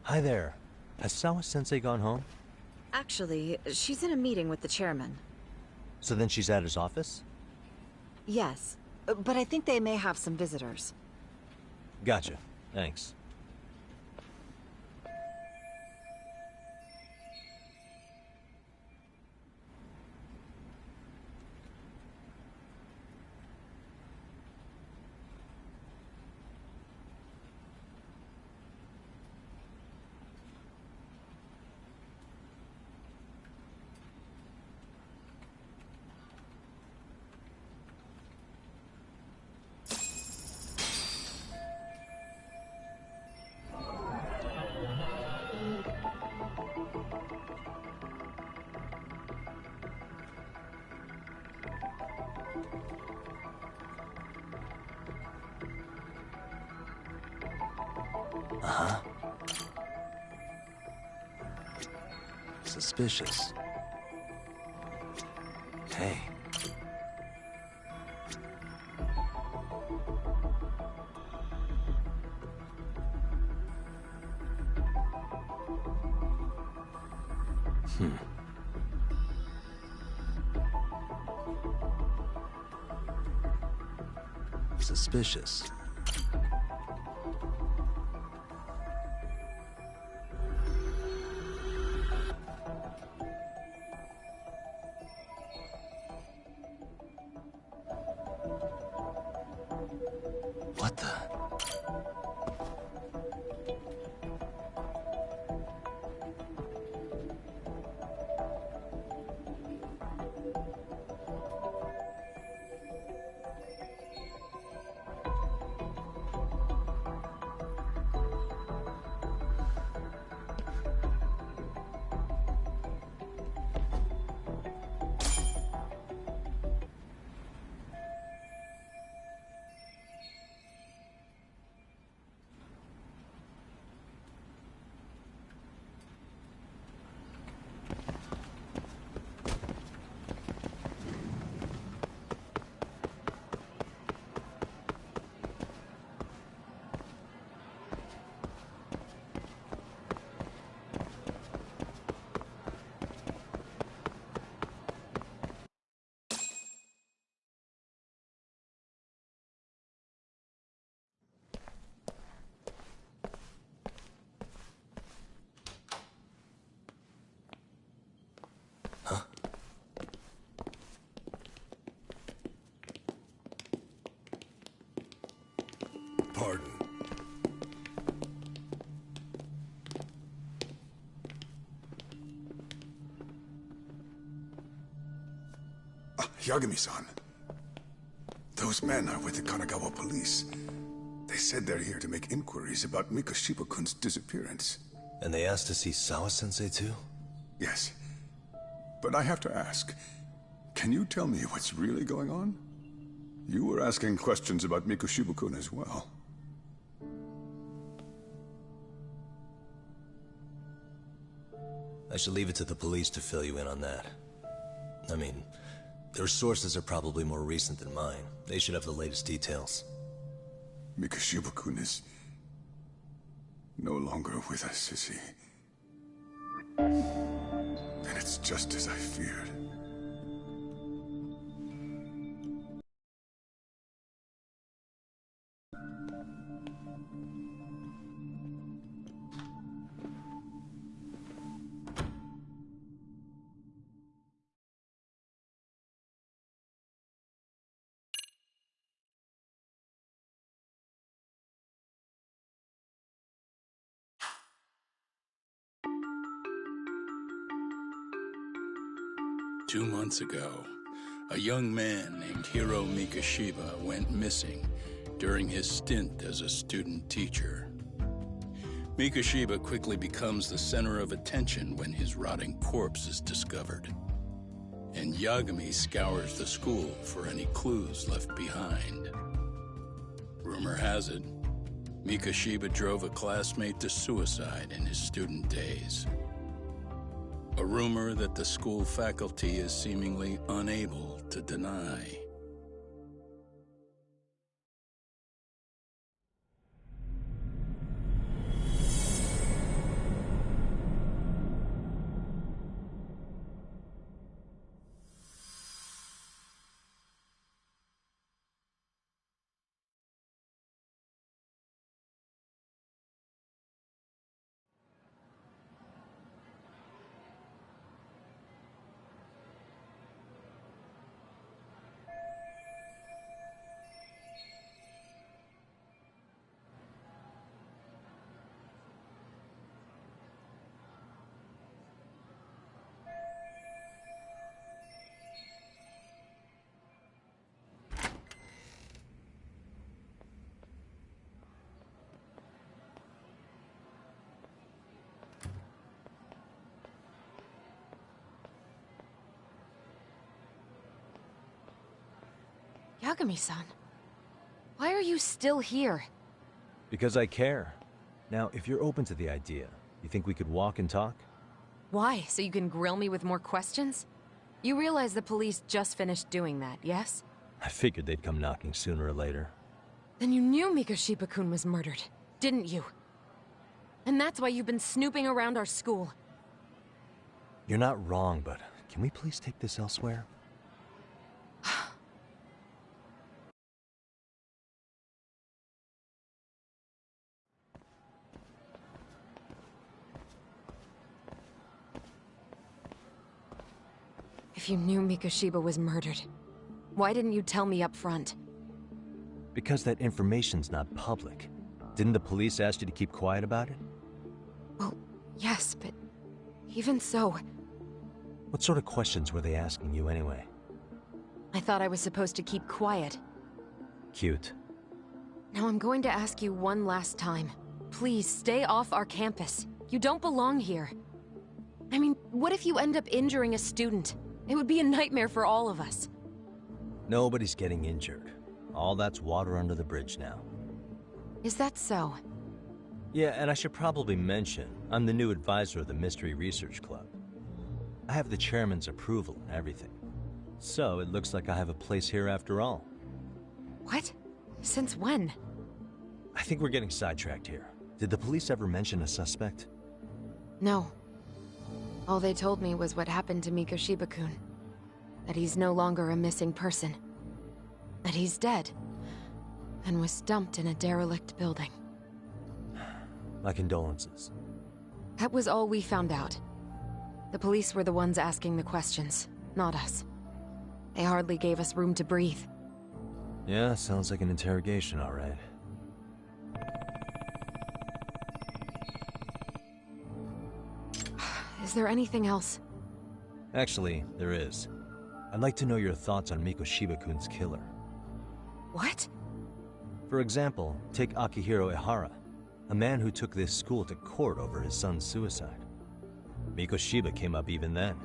Hi there. Has Sawa-sensei gone home? Actually, she's in a meeting with the chairman. So then she's at his office? Yes, but I think they may have some visitors. Gotcha. Thanks. Uh-huh. Suspicious. Hey. Suspicious. What the? Pardon. Yagami-san. Those men are with the Kanagawa police. They said they're here to make inquiries about Mikoshiba-kun's disappearance. And they asked to see Sawa-sensei too? Yes. But I have to ask, can you tell me what's really going on? You were asking questions about Mikoshiba-kun as well. I should leave it to the police to fill you in on that. I mean, their sources are probably more recent than mine. They should have the latest details. Mikoshiba-kun is no longer with us, is he? And it's just as I feared. Two months ago, a young man named Hiro Mikoshiba went missing during his stint as a student teacher. Mikoshiba quickly becomes the center of attention when his rotting corpse is discovered. And Yagami scours the school for any clues left behind. Rumor has it, Mikoshiba drove a classmate to suicide in his student days. A rumor that the school faculty is seemingly unable to deny. Yagami-san, why are you still here? Because I care. Now, if you're open to the idea, you think we could walk and talk? Why? So you can grill me with more questions? You realize the police just finished doing that, yes? I figured they'd come knocking sooner or later. Then you knew Mikoshiba-kun was murdered, didn't you? And that's why you've been snooping around our school. You're not wrong, but can we please take this elsewhere? If you knew Mikoshiba was murdered, why didn't you tell me up front? Because that information's not public. Didn't the police ask you to keep quiet about it? Well, yes, but even so... What sort of questions were they asking you anyway? I thought I was supposed to keep quiet. Cute. Now I'm going to ask you one last time. Please, stay off our campus. You don't belong here. I mean, what if you end up injuring a student? It would be a nightmare for all of us. Nobody's getting injured. All that's water under the bridge now. Is that so? Yeah, and I should probably mention, I'm the new advisor of the Mystery Research Club. I have the chairman's approval and everything. So it looks like I have a place here after all. What? Since when? I think we're getting sidetracked here. Did the police ever mention a suspect? No. All they told me was what happened to Mikoshiba-kun. That he's no longer a missing person. That he's dead. And was dumped in a derelict building. My condolences. That was all we found out. The police were the ones asking the questions, not us. They hardly gave us room to breathe. Yeah, sounds like an interrogation, all right. Is there anything else? Actually, there is. I'd like to know your thoughts on Mikoshiba-kun's killer. What? For example, take Akihiro Ihara, a man who took this school to court over his son's suicide. Mikoshiba came up even then,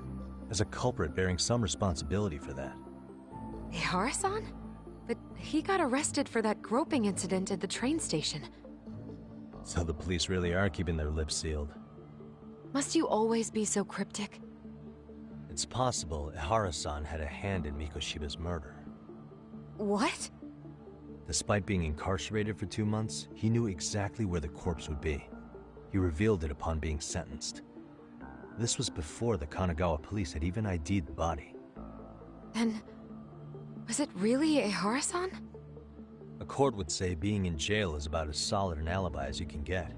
as a culprit bearing some responsibility for that. Ihara-san? But he got arrested for that groping incident at the train station. So the police really are keeping their lips sealed. Must you always be so cryptic? It's possible Ihara-san had a hand in Mikoshiba's murder. What? Despite being incarcerated for 2 months, he knew exactly where the corpse would be. He revealed it upon being sentenced. This was before the Kanagawa police had even ID'd the body. Then, was it really Ihara-san? A court would say being in jail is about as solid an alibi as you can get,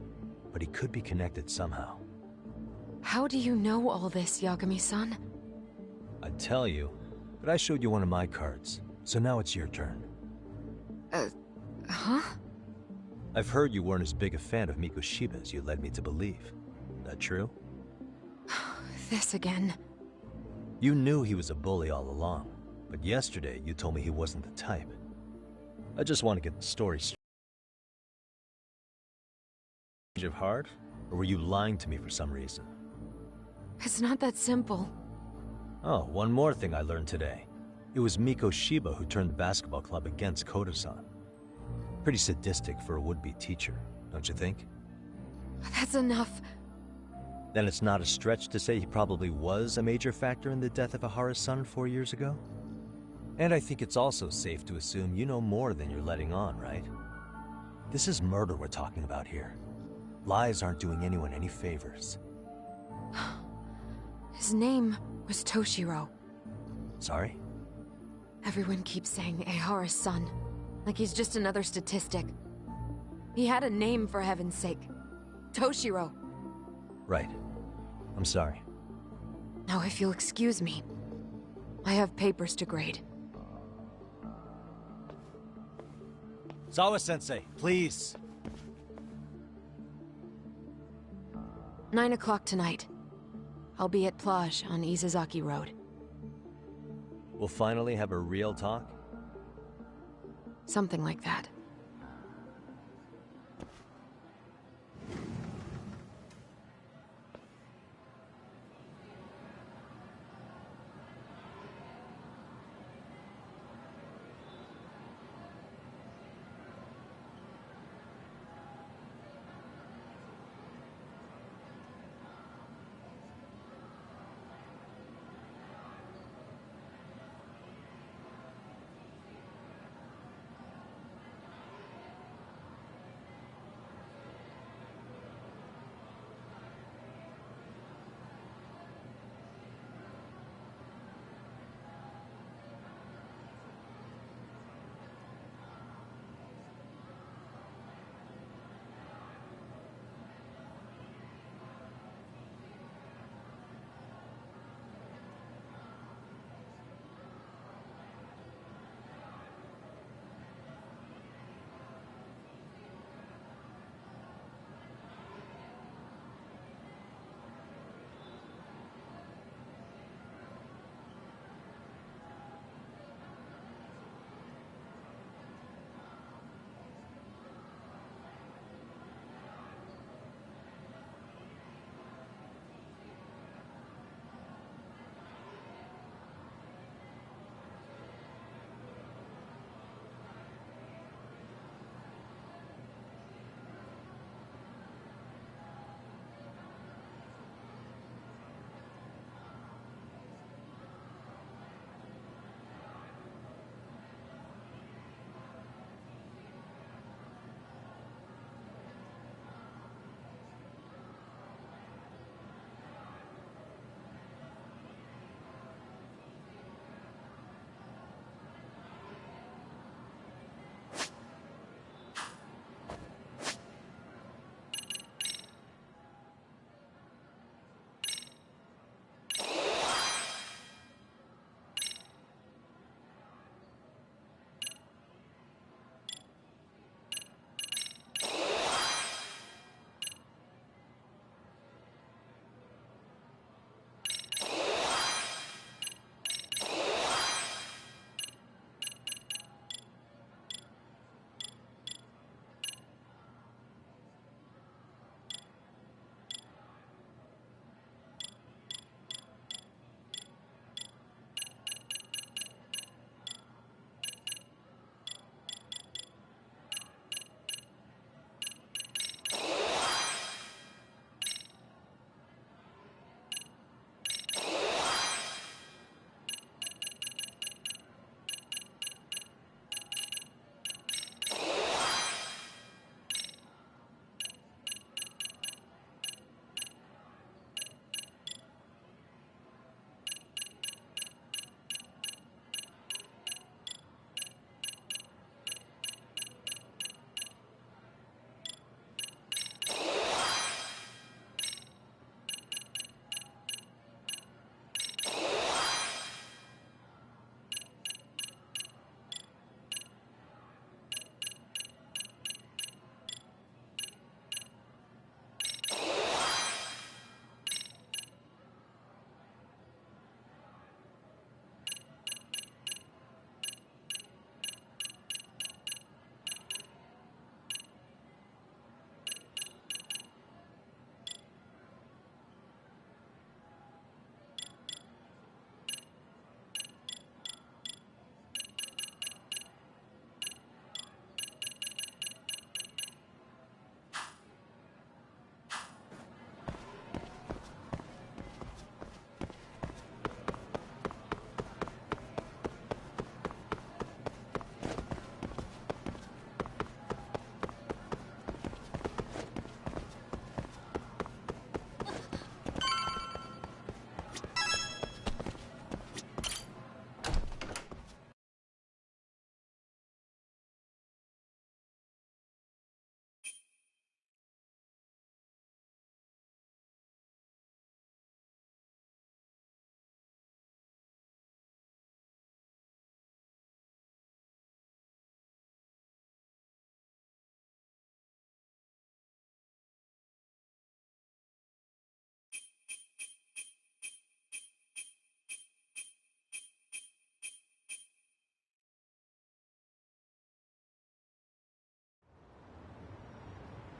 but he could be connected somehow. How do you know all this, Yagami-san? I'd tell you, but I showed you one of my cards, so now it's your turn. Huh? I've heard you weren't as big a fan of Mikoshiba as you led me to believe. That true? This again. You knew he was a bully all along, but yesterday you told me he wasn't the type. I just want to get the story straight. of heart? Or were you lying to me for some reason? It's not that simple. Oh, one more thing I learned today. It was Miko Shiba who turned the basketball club against Koda-san. Pretty sadistic for a would-be teacher, don't you think? That's enough. Then it's not a stretch to say he probably was a major factor in the death of Ahara's son 4 years ago? And I think it's also safe to assume you know more than you're letting on, right? This is murder we're talking about here. Lies aren't doing anyone any favors. His name was Toshiro. Sorry? Everyone keeps saying Ahara's son, like he's just another statistic. He had a name, for heaven's sake. Toshiro. Right. I'm sorry. Now, if you'll excuse me, I have papers to grade. Sawa-sensei, please! 9 o'clock tonight. I'll be at Plage on Izazaki Road. We'll finally have a real talk? Something like that.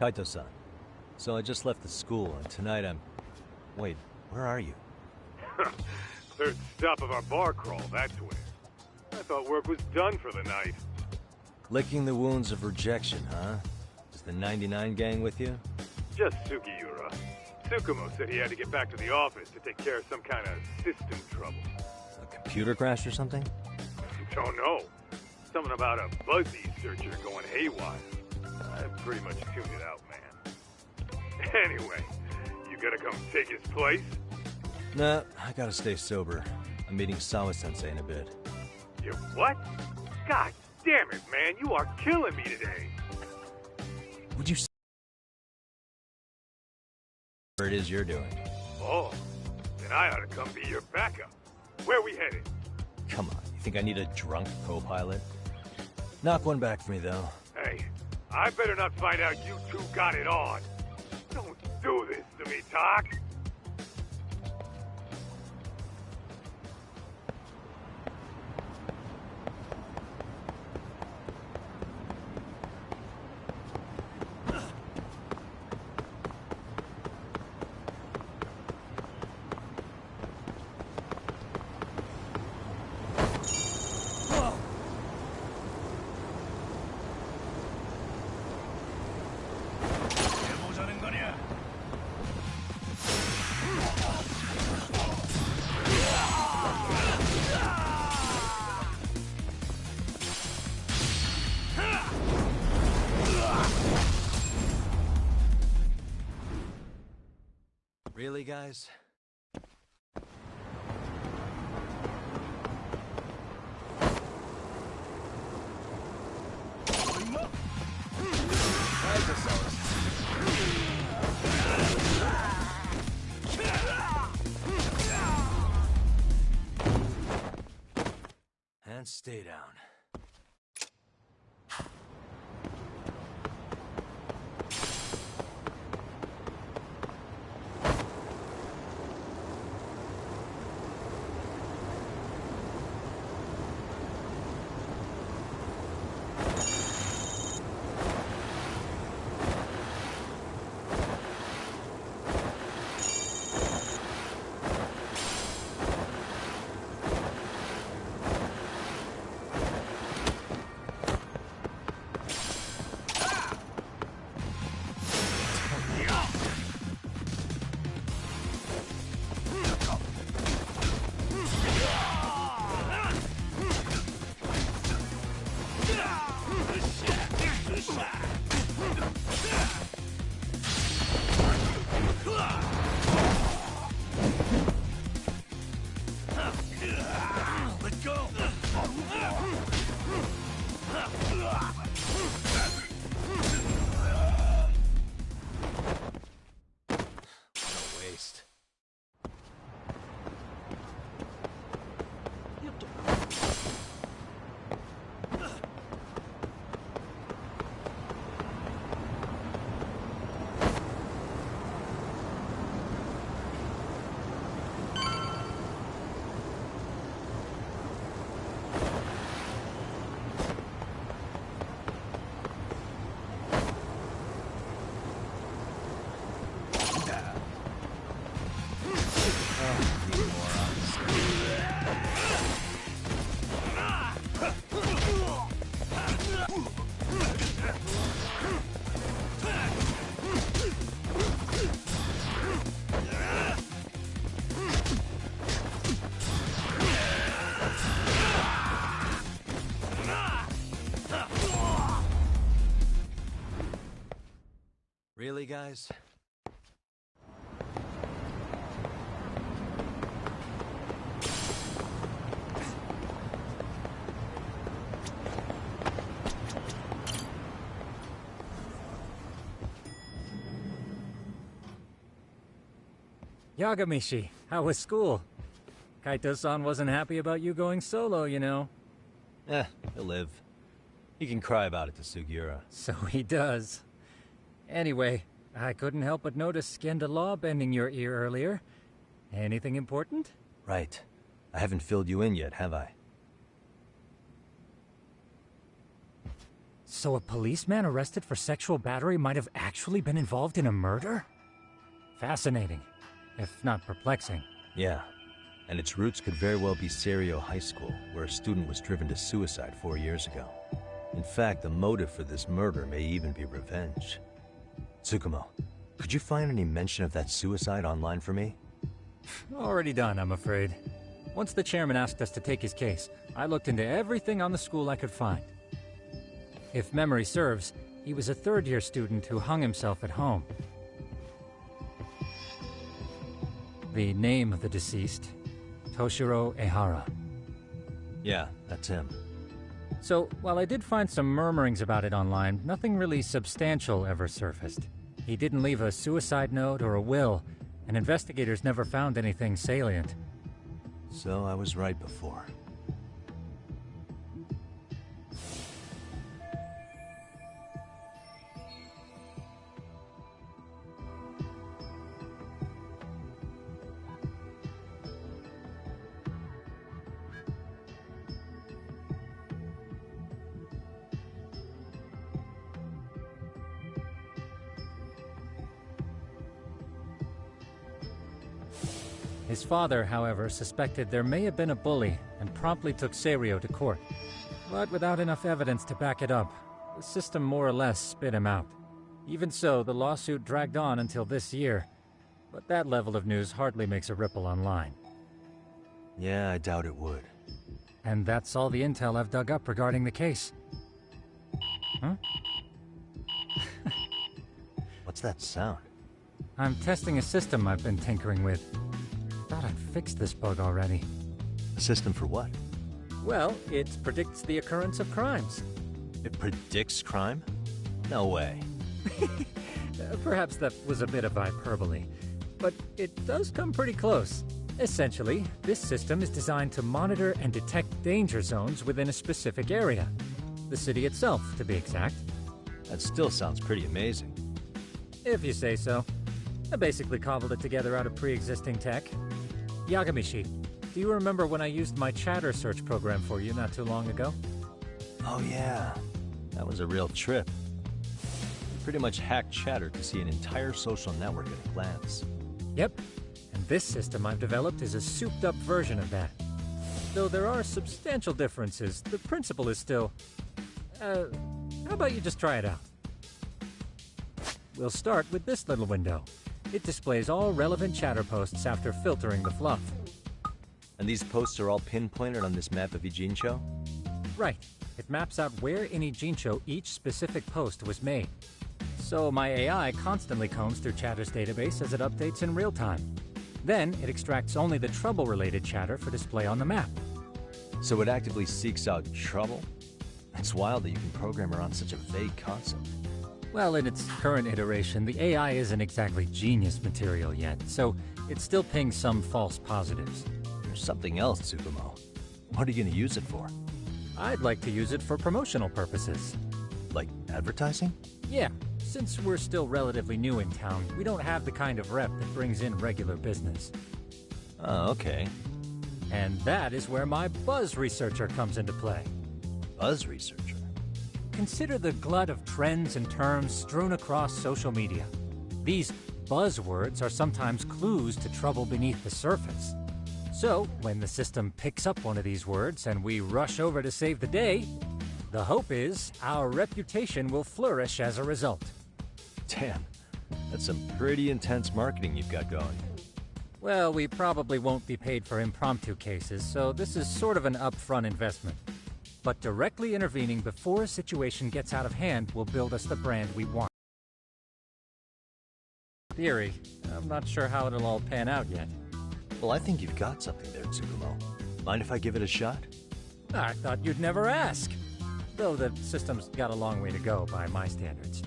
Kaito-san. So I just left the school, and tonight I'm... Wait, where are you? Third stop of our bar crawl, that's where. I thought work was done for the night. Licking the wounds of rejection, huh? Is the 99 gang with you? Just Sugiura. Tsukumo said he had to get back to the office to take care of some kind of system trouble. A computer crash or something? Don't know. Something about a Buzzy searcher going haywire. I pretty much tuned it out, man. Anyway, you gonna come take his place? Nah, I gotta stay sober. I'm meeting Sawa-sensei in a bit. You what? God damn it, man, you are killing me today. Would you... Whatever it is you're doing. Oh, then I ought to come be your backup. Where we headed? Come on, you think I need a drunk co-pilot? Knock one back for me, though. Hey, I better not find out you two got it on. Don't do this to me, Doc. Really, guys? And stay down. Really, guys? Yagamishi, how was school? Kaito-san wasn't happy about you going solo, you know. He'll live. He can cry about it to Sugiura. So he does. Anyway, I couldn't help but notice Skenda Law bending your ear earlier. Anything important? Right. I haven't filled you in yet, have I? So a policeman arrested for sexual battery might have actually been involved in a murder? Fascinating, if not perplexing. Yeah, and its roots could very well be Serio High School, where a student was driven to suicide 4 years ago. In fact, the motive for this murder may even be revenge. Tsukumo, could you find any mention of that suicide online for me? Already done, I'm afraid. Once the chairman asked us to take his case, I looked into everything on the school I could find. If memory serves, he was a third-year student who hung himself at home. The name of the deceased, Toshiro Ehara. Yeah, that's him. So, while I did find some murmurings about it online, nothing really substantial ever surfaced. He didn't leave a suicide note or a will, and investigators never found anything salient. So I was right before. His father, however, suspected there may have been a bully and promptly took Serio to court. But without enough evidence to back it up, the system more or less spit him out. Even so, the lawsuit dragged on until this year. But that level of news hardly makes a ripple online. Yeah, I doubt it would. And that's all the intel I've dug up regarding the case. Huh? What's that sound? I'm testing a system I've been tinkering with. Thought I'd fixed this bug already. A system for what? Well, it predicts the occurrence of crimes. It predicts crime? No way. Perhaps that was a bit of hyperbole, but it does come pretty close. Essentially, this system is designed to monitor and detect danger zones within a specific area. The city itself, to be exact. That still sounds pretty amazing. If you say so. I basically cobbled it together out of pre-existing tech. Yagamishi, do you remember when I used my chatter search program for you not too long ago? Oh yeah, that was a real trip. You pretty much hacked Chatter to see an entire social network at a glance. Yep, and this system I've developed is a souped-up version of that. Though there are substantial differences, the principle is still... how about you just try it out? We'll start with this little window. It displays all relevant chatter posts after filtering the fluff. And these posts are all pinpointed on this map of Ijincho? Right. It maps out where in Ijincho each specific post was made. So my AI constantly combs through Chatter's database as it updates in real time. Then it extracts only the trouble-related chatter for display on the map. So it actively seeks out trouble? It's wild that you can program around such a vague concept. Well, in its current iteration, the AI isn't exactly genius material yet, so it still pings some false positives. There's something else, Tsukumo. What are you going to use it for? I'd like to use it for promotional purposes. Like advertising? Yeah, since we're still relatively new in town, we don't have the kind of rep that brings in regular business. Oh, okay. And that is where my buzz researcher comes into play. Buzz researcher? Consider the glut of trends and terms strewn across social media. These buzzwords are sometimes clues to trouble beneath the surface. So, when the system picks up one of these words and we rush over to save the day, the hope is our reputation will flourish as a result. Damn, that's some pretty intense marketing you've got going. Well, we probably won't be paid for impromptu cases, so this is sort of an upfront investment. But directly intervening before a situation gets out of hand will build us the brand we want. Theory. I'm not sure how it'll all pan out yet. Well, I think you've got something there, Tsukumo. Mind if I give it a shot? I thought you'd never ask. Though the system's got a long way to go by my standards.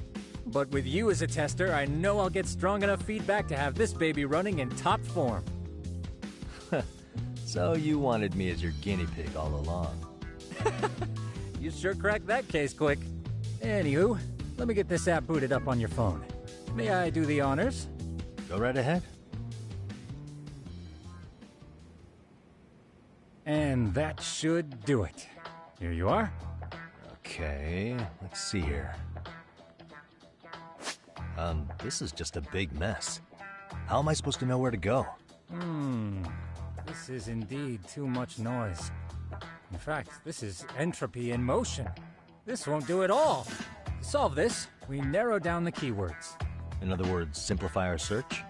But with you as a tester, I know I'll get strong enough feedback to have this baby running in top form. So you wanted me as your guinea pig all along. You sure cracked that case quick. Anywho, let me get this app booted up on your phone. May I do the honors? Go right ahead. And that should do it. Here you are. Okay, let's see here. This is just a big mess. How am I supposed to know where to go? This is indeed too much noise. In fact, this is entropy in motion. This won't do it all. To solve this, we narrow down the keywords. In other words, simplify our search?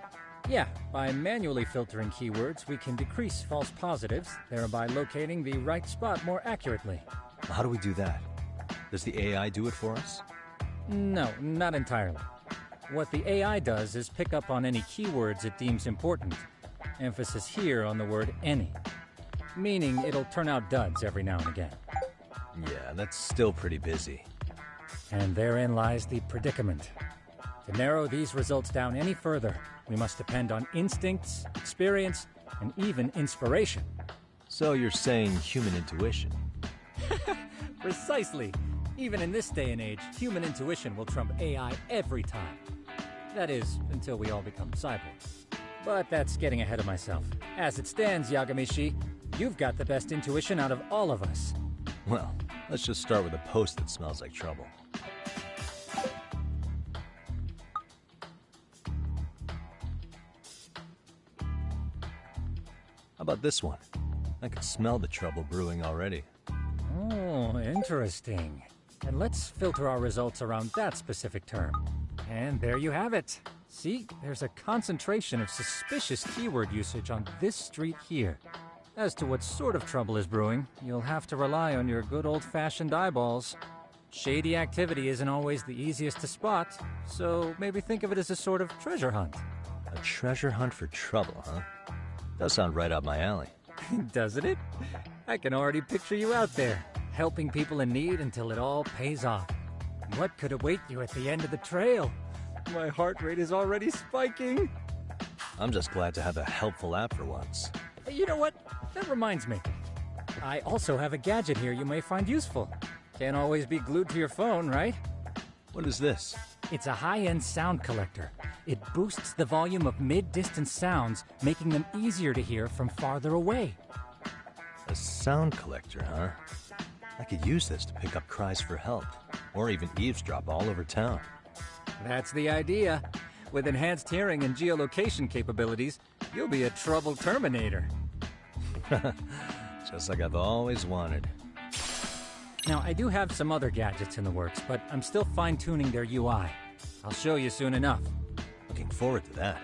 Yeah, by manually filtering keywords, we can decrease false positives, thereby locating the right spot more accurately. How do we do that? Does the AI do it for us? No, not entirely. What the AI does is pick up on any keywords it deems important. Emphasis here on the word any. Meaning it'll turn out duds every now and again. Yeah, that's still pretty busy. And therein lies the predicament. To narrow these results down any further, we must depend on instincts, experience, and even inspiration. So you're saying human intuition? Precisely. Even in this day and age, human intuition will trump AI every time. That is, until we all become cyborgs. But that's getting ahead of myself. As it stands, Yagami-shi, you've got the best intuition out of all of us. Well, let's just start with a post that smells like trouble. How about this one? I can smell the trouble brewing already. Oh, interesting. And let's filter our results around that specific term. And there you have it. See, there's a concentration of suspicious keyword usage on this street here. As to what sort of trouble is brewing, you'll have to rely on your good old-fashioned eyeballs. Shady activity isn't always the easiest to spot, so maybe think of it as a sort of treasure hunt. A treasure hunt for trouble, huh? Does sound right up my alley. Doesn't it? I can already picture you out there, helping people in need until it all pays off. What could await you at the end of the trail? My heart rate is already spiking. I'm just glad to have a helpful app for once. You know what? That reminds me. I also have a gadget here you may find useful. Can't always be glued to your phone, right? What is this? It's a high-end sound collector. It boosts the volume of mid-distance sounds, making them easier to hear from farther away. A sound collector, huh? I could use this to pick up cries for help, or even eavesdrop all over town. That's the idea. With enhanced hearing and geolocation capabilities, you'll be a trouble terminator. Just like I've always wanted. Now, I do have some other gadgets in the works, but I'm still fine-tuning their UI. I'll show you soon enough. Looking forward to that.